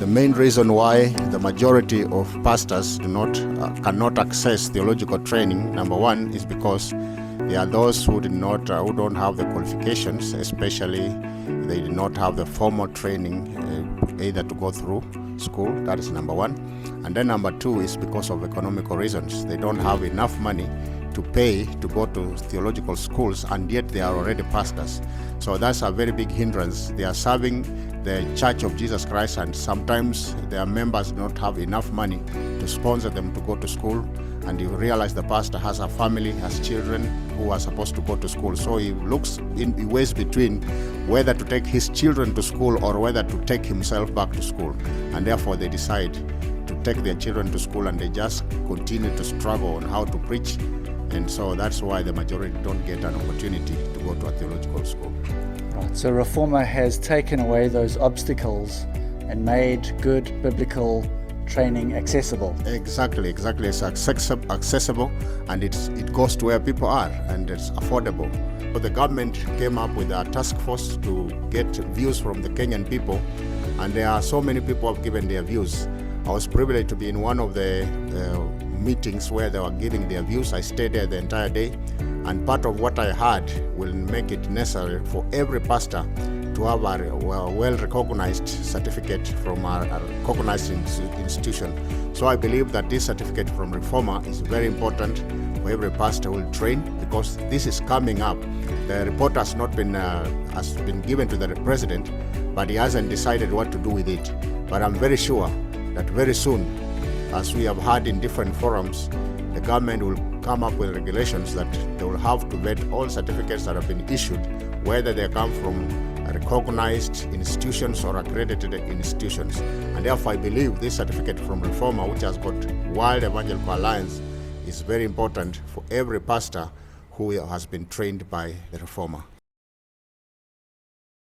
The main reason why the majority of pastors cannot access theological training, number one, is because there are those who don't have the qualifications, especially they did not have the formal training either to go through school. That is number one. And then number two is because of economical reasons. They don't have enough money to pay to go to theological schools, and yet they are already pastors. So that's a very big hindrance. They are serving the Church of Jesus Christ, and sometimes their members do not have enough money to sponsor them to go to school. And you realize the pastor has a family, has children who are supposed to go to school. So he weighs between whether to take his children to school or whether to take himself back to school. And therefore they decide to take their children to school, and they just continue to struggle on how to preach. And so that's why the majority don't get an opportunity to go to a theological school. Right, so Re-Forma has taken away those obstacles and made good biblical training accessible. Exactly. It's accessible, and it goes to where people are, and it's affordable. So the government came up with a task force to get views from the Kenyan people, and there are so many people who have given their views. I was privileged to be in one of the meetings where they were giving their views. I stayed there the entire day, and part of what I heard will make it necessary for every pastor to have a well-recognized certificate from a recognized institution. So I believe that this certificate from Re-Forma is very important for every pastor who will train, because this is coming up. The report has been given to the president, but he hasn't decided what to do with it. But I'm very sure that very soon, as we have heard in different forums, the government will come up with regulations that they will have to vet all certificates that have been issued, whether they come from recognized institutions or accredited institutions. And therefore I believe this certificate from Re-Forma, which has got World Evangelical Alliance, is very important for every pastor who has been trained by the Re-Forma.